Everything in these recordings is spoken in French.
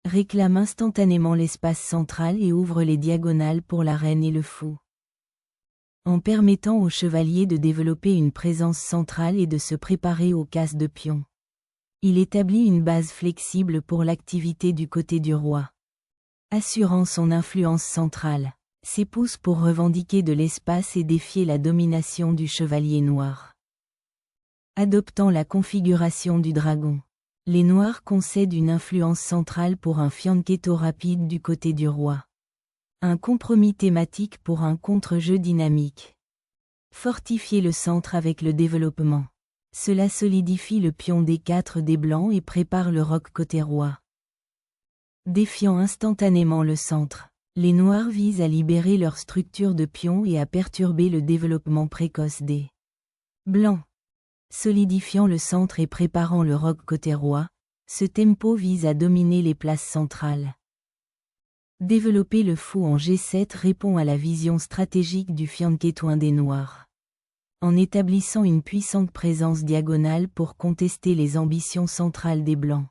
réclame instantanément l'espace central et ouvre les diagonales pour la reine et le fou. En permettant au chevalier de développer une présence centrale et de se préparer aux casses de pion. Il établit une base flexible pour l'activité du côté du roi. Assurant son influence centrale, s'épousse pour revendiquer de l'espace et défier la domination du chevalier noir. Adoptant la configuration du dragon. Les noirs concèdent une influence centrale pour un fianchetto rapide du côté du roi. Un compromis thématique pour un contre-jeu dynamique. Fortifier le centre avec le développement. Cela solidifie le pion D4 des blancs et prépare le roc côté roi. Défiant instantanément le centre, les noirs visent à libérer leur structure de pion et à perturber le développement précoce des blancs. Solidifiant le centre et préparant le roc côté roi, ce tempo vise à dominer les places centrales. Développer le fou en G7 répond à la vision stratégique du fianchettoin des noirs. En établissant une puissante présence diagonale pour contester les ambitions centrales des blancs.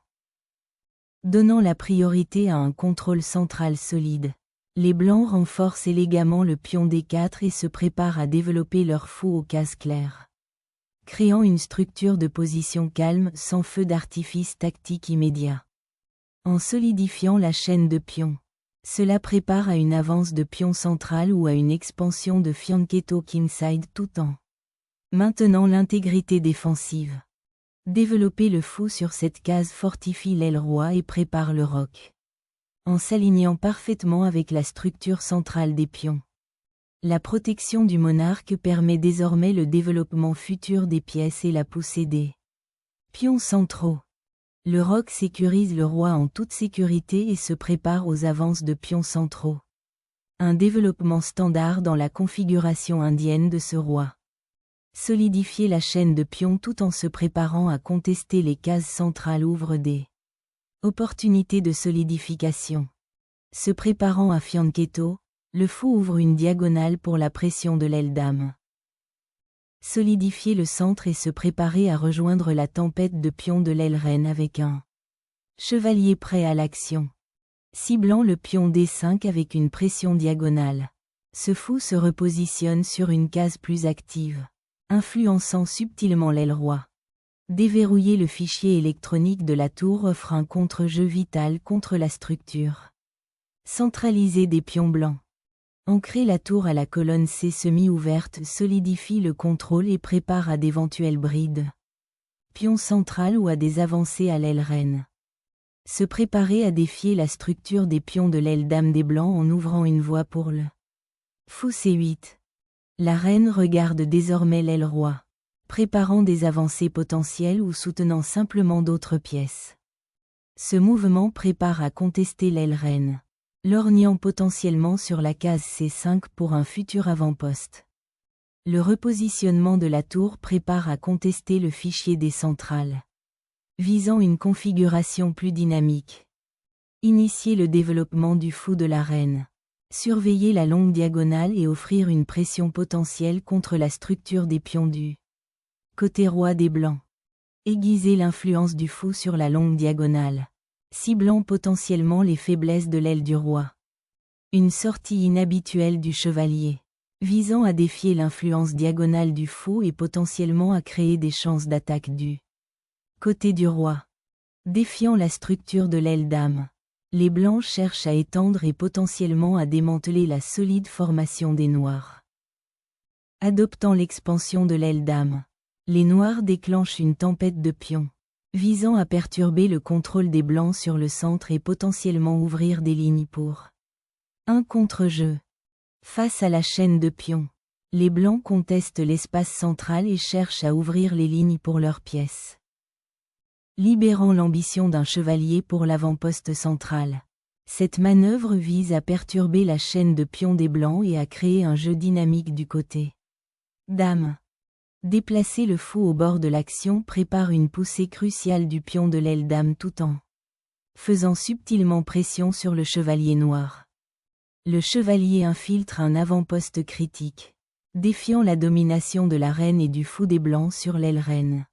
Donnant la priorité à un contrôle central solide, les blancs renforcent élégamment le pion D4 et se préparent à développer leur fou aux cases claires. Créant une structure de position calme sans feu d'artifice tactique immédiat. En solidifiant la chaîne de pions. Cela prépare à une avance de pion central ou à une expansion de fianchetto kingside tout en maintenant l'intégrité défensive. Développer le fou sur cette case fortifie l'aile roi et prépare le roc. En s'alignant parfaitement avec la structure centrale des pions. La protection du monarque permet désormais le développement futur des pièces et la poussée des pions centraux. Le roc sécurise le roi en toute sécurité et se prépare aux avances de pions centraux. Un développement standard dans la configuration indienne de ce roi. Solidifier la chaîne de pions tout en se préparant à contester les cases centrales ouvre des opportunités de solidification. Se préparant à fianchetto, le fou ouvre une diagonale pour la pression de l'aile dame. Solidifier le centre et se préparer à rejoindre la tempête de pions de l'aile reine avec un chevalier prêt à l'action. Ciblant le pion D5 avec une pression diagonale. Ce fou se repositionne sur une case plus active, influençant subtilement l'aile roi. Déverrouiller le fichier électronique de la tour offre un contre-jeu vital contre la structure. Centraliser des pions blancs. Ancrer la tour à la colonne C semi-ouverte solidifie le contrôle et prépare à d'éventuelles brides. Pion central ou à des avancées à l'aile reine. Se préparer à défier la structure des pions de l'aile dame des blancs en ouvrant une voie pour le fou C8. La reine regarde désormais l'aile roi, préparant des avancées potentielles ou soutenant simplement d'autres pièces. Ce mouvement prépare à contester l'aile reine. Lorgnant potentiellement sur la case C5 pour un futur avant-poste. Le repositionnement de la tour prépare à contester le fichier des centrales. Visant une configuration plus dynamique. Initier le développement du fou de la reine. Surveiller la longue diagonale et offrir une pression potentielle contre la structure des pions du côté roi des blancs. Aiguiser l'influence du fou sur la longue diagonale. Ciblant potentiellement les faiblesses de l'aile du roi. Une sortie inhabituelle du chevalier, visant à défier l'influence diagonale du fou et potentiellement à créer des chances d'attaque du côté du roi. Défiant la structure de l'aile dame, les blancs cherchent à étendre et potentiellement à démanteler la solide formation des noirs. Adoptant l'expansion de l'aile dame, les noirs déclenchent une tempête de pions. Visant à perturber le contrôle des blancs sur le centre et potentiellement ouvrir des lignes pour un contre-jeu. Face à la chaîne de pions, les blancs contestent l'espace central et cherchent à ouvrir les lignes pour leurs pièces. Libérant l'ambition d'un chevalier pour l'avant-poste central. Cette manœuvre vise à perturber la chaîne de pions des blancs et à créer un jeu dynamique du côté dame. Déplacer le fou au bord de l'action prépare une poussée cruciale du pion de l'aile dame tout en faisant subtilement pression sur le chevalier noir. Le chevalier infiltre un avant-poste critique, défiant la domination de la reine et du fou des blancs sur l'aile reine.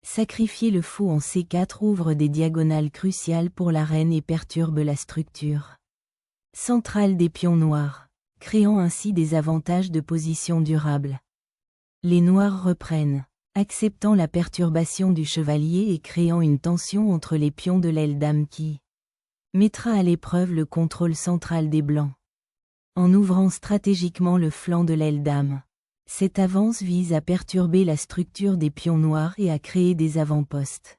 Sacrifier le fou en C4 ouvre des diagonales cruciales pour la reine et perturbe la structure centrale des pions noirs, créant ainsi des avantages de position durables. Les noirs reprennent, acceptant la perturbation du chevalier et créant une tension entre les pions de l'aile dame qui mettra à l'épreuve le contrôle central des blancs. En ouvrant stratégiquement le flanc de l'aile dame, cette avance vise à perturber la structure des pions noirs et à créer des avant-postes.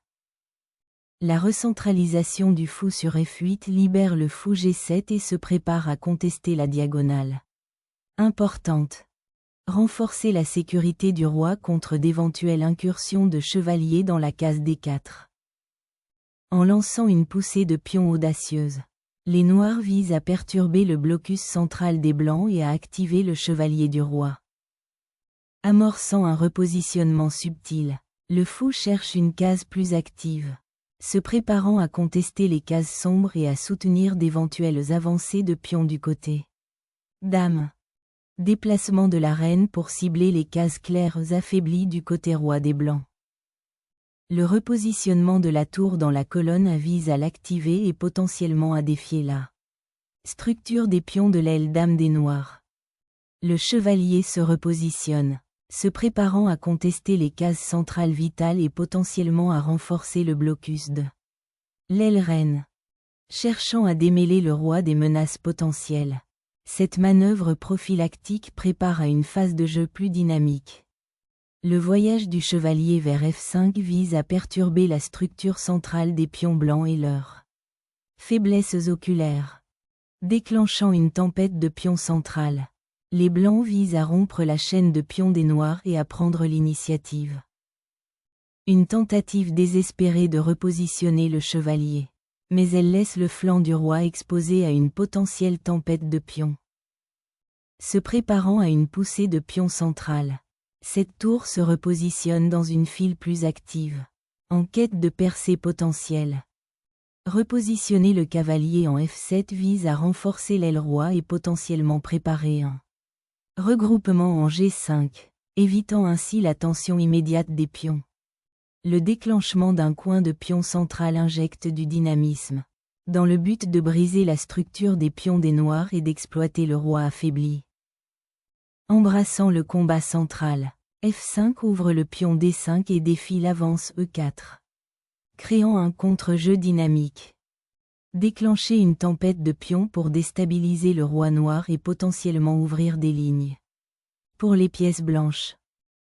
La recentralisation du fou sur F8 libère le fou G7 et se prépare à contester la diagonale importante. Renforcer la sécurité du roi contre d'éventuelles incursions de chevaliers dans la case D4. En lançant une poussée de pions audacieuse, les noirs visent à perturber le blocus central des blancs et à activer le chevalier du roi. Amorçant un repositionnement subtil, le fou cherche une case plus active, se préparant à contester les cases sombres et à soutenir d'éventuelles avancées de pions du côté dame. Déplacement de la reine pour cibler les cases claires affaiblies du côté roi des blancs. Le repositionnement de la tour dans la colonne vise à l'activer et potentiellement à défier la structure des pions de l'aile dame des noirs. Le chevalier se repositionne, se préparant à contester les cases centrales vitales et potentiellement à renforcer le blocus de l'aile reine. Cherchant à démêler le roi des menaces potentielles, cette manœuvre prophylactique prépare à une phase de jeu plus dynamique. Le voyage du chevalier vers F5 vise à perturber la structure centrale des pions blancs et leurs faiblesses oculaires. Déclenchant une tempête de pions centrales, les blancs visent à rompre la chaîne de pions des noirs et à prendre l'initiative. Une tentative désespérée de repositionner le chevalier, mais elle laisse le flanc du roi exposé à une potentielle tempête de pions. Se préparant à une poussée de pions centrale, cette tour se repositionne dans une file plus active, en quête de percée potentielle. Repositionner le cavalier en F7 vise à renforcer l'aile roi et potentiellement préparer un regroupement en G5, évitant ainsi la tension immédiate des pions. Le déclenchement d'un coin de pion central injecte du dynamisme, dans le but de briser la structure des pions des noirs et d'exploiter le roi affaibli. Embrassant le combat central, F5 ouvre le pion D5 et défie l'avance E4. Créant un contre-jeu dynamique. Déclencher une tempête de pions pour déstabiliser le roi noir et potentiellement ouvrir des lignes. Pour les pièces blanches,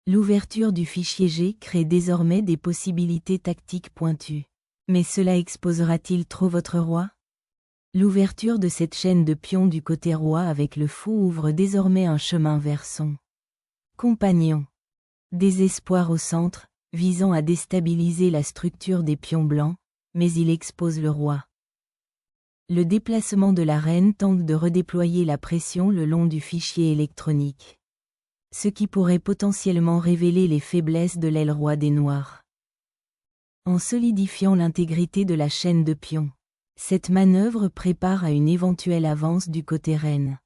l'ouverture du fichier G crée désormais des possibilités tactiques pointues. Mais cela exposera-t-il trop votre roi? L'ouverture de cette chaîne de pions du côté roi avec le fou ouvre désormais un chemin vers son compagnon. Désespoir au centre, visant à déstabiliser la structure des pions blancs, mais il expose le roi. Le déplacement de la reine tente de redéployer la pression le long du fichier électronique, ce qui pourrait potentiellement révéler les faiblesses de l'aile roi des noirs. En solidifiant l'intégrité de la chaîne de pions, cette manœuvre prépare à une éventuelle avance du côté reine.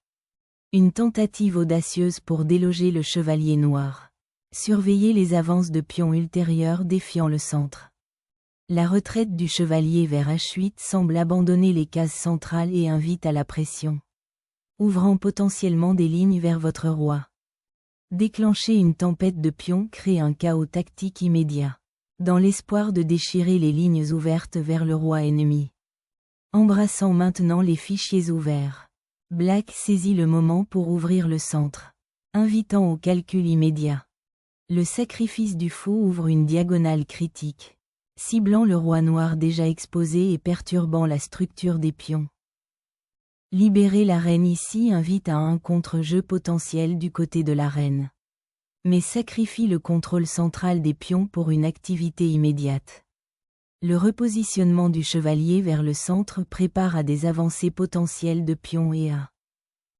Une tentative audacieuse pour déloger le chevalier noir. Surveiller les avances de pions ultérieures défiant le centre. La retraite du chevalier vers H8 semble abandonner les cases centrales et invite à la pression, ouvrant potentiellement des lignes vers votre roi. Déclencher une tempête de pions crée un chaos tactique immédiat, dans l'espoir de déchirer les lignes ouvertes vers le roi ennemi. Embrassant maintenant les fichiers ouverts, Black saisit le moment pour ouvrir le centre, invitant au calcul immédiat. Le sacrifice du fou ouvre une diagonale critique, ciblant le roi noir déjà exposé et perturbant la structure des pions. Libérer la reine ici invite à un contre-jeu potentiel du côté de la reine, mais sacrifie le contrôle central des pions pour une activité immédiate. Le repositionnement du chevalier vers le centre prépare à des avancées potentielles de pions et à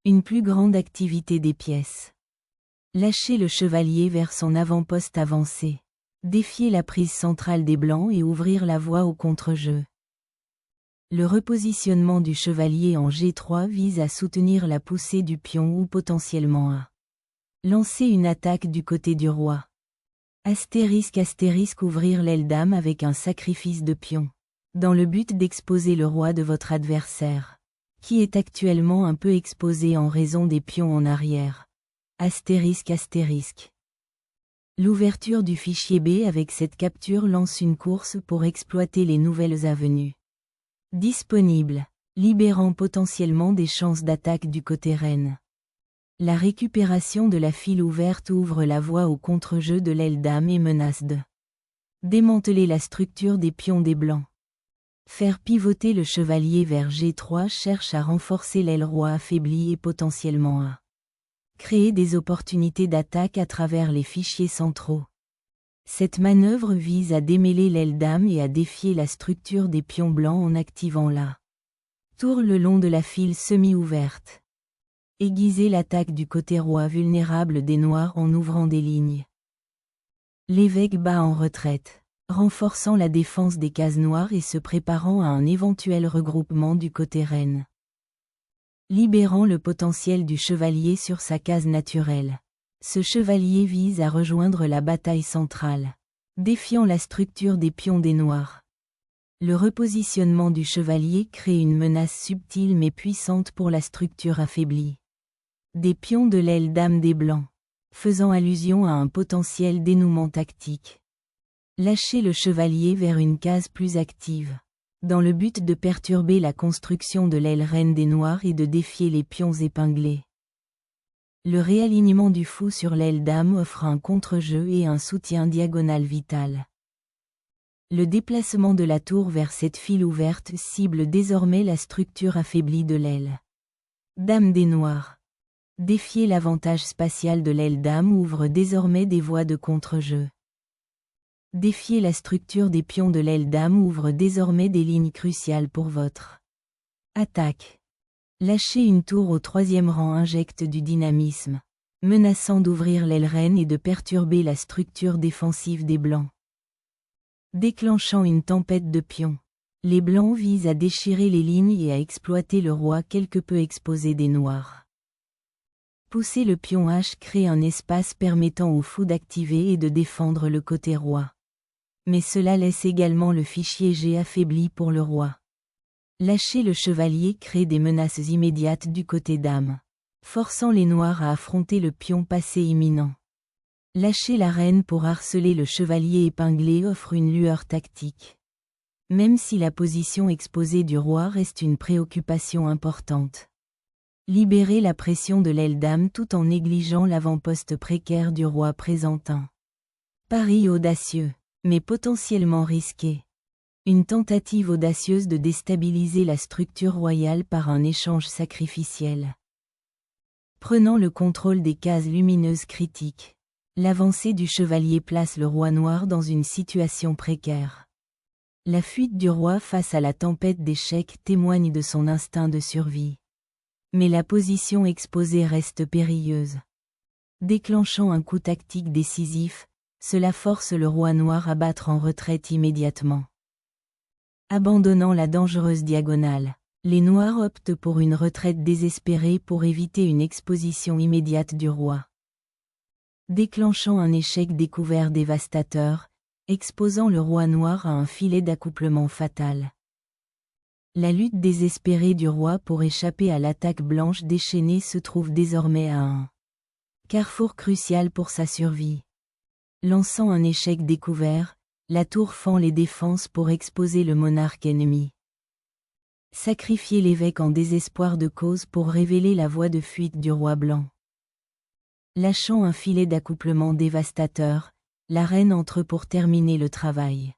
une plus grande activité des pièces. Lâcher le chevalier vers son avant-poste avancé. Défier la prise centrale des blancs et ouvrir la voie au contre-jeu. Le repositionnement du chevalier en G3 vise à soutenir la poussée du pion ou potentiellement à lancer une attaque du côté du roi. Astérisque ouvrir l'aile dame avec un sacrifice de pion. Dans le but d'exposer le roi de votre adversaire, qui est actuellement un peu exposé en raison des pions en arrière. Astérisque. L'ouverture du fichier B avec cette capture lance une course pour exploiter les nouvelles avenues disponibles, libérant potentiellement des chances d'attaque du côté reine. La récupération de la file ouverte ouvre la voie au contre-jeu de l'aile dame et menace de démanteler la structure des pions des blancs. Faire pivoter le chevalier vers G3 cherche à renforcer l'aile roi affaiblie et potentiellement à créer des opportunités d'attaque à travers les fichiers centraux. Cette manœuvre vise à démêler l'aile dame et à défier la structure des pions blancs en activant la tour le long de la file semi-ouverte. Aiguiser l'attaque du côté roi vulnérable des noirs en ouvrant des lignes. L'évêque bat en retraite, renforçant la défense des cases noires et se préparant à un éventuel regroupement du côté reine. Libérant le potentiel du chevalier sur sa case naturelle. Ce chevalier vise à rejoindre la bataille centrale, défiant la structure des pions des noirs. Le repositionnement du chevalier crée une menace subtile mais puissante pour la structure affaiblie des pions de l'aile dame des blancs, faisant allusion à un potentiel dénouement tactique. Lâchez le chevalier vers une case plus active, dans le but de perturber la construction de l'aile reine des noirs et de défier les pions épinglés. Le réalignement du fou sur l'aile dame offre un contre-jeu et un soutien diagonal vital. Le déplacement de la tour vers cette file ouverte cible désormais la structure affaiblie de l'aile dame des noirs. Défier l'avantage spatial de l'aile dame ouvre désormais des voies de contre-jeu. Défier la structure des pions de l'aile dame ouvre désormais des lignes cruciales pour votre attaque. Lâcher une tour au 3e rang injecte du dynamisme, menaçant d'ouvrir l'aile reine et de perturber la structure défensive des blancs. Déclenchant une tempête de pions. Les blancs visent à déchirer les lignes et à exploiter le roi quelque peu exposé des noirs. Pousser le pion H crée un espace permettant au fou d'activer et de défendre le côté roi. Mais cela laisse également le fichier G affaibli pour le roi. Lâcher le chevalier crée des menaces immédiates du côté dame, forçant les noirs à affronter le pion passé imminent. Lâcher la reine pour harceler le chevalier épinglé offre une lueur tactique. Même si la position exposée du roi reste une préoccupation importante. Libérer la pression de l'aile dame tout en négligeant l'avant-poste précaire du roi présentant. Pari audacieux, mais potentiellement risqué. Une tentative audacieuse de déstabiliser la structure royale par un échange sacrificiel. Prenant le contrôle des cases lumineuses critiques, l'avancée du chevalier place le roi noir dans une situation précaire. La fuite du roi face à la tempête d'échecs témoigne de son instinct de survie. Mais la position exposée reste périlleuse. Déclenchant un coup tactique décisif, cela force le roi noir à battre en retraite immédiatement. Abandonnant la dangereuse diagonale, les noirs optent pour une retraite désespérée pour éviter une exposition immédiate du roi. Déclenchant un échec découvert dévastateur, exposant le roi noir à un filet d'accouplement fatal. La lutte désespérée du roi pour échapper à l'attaque blanche déchaînée se trouve désormais à un carrefour crucial pour sa survie. Lançant un échec découvert, la tour fend les défenses pour exposer le monarque ennemi. Sacrifier l'évêque en désespoir de cause pour révéler la voie de fuite du roi blanc. Lâchant un filet d'accouplement dévastateur, la reine entre pour terminer le travail.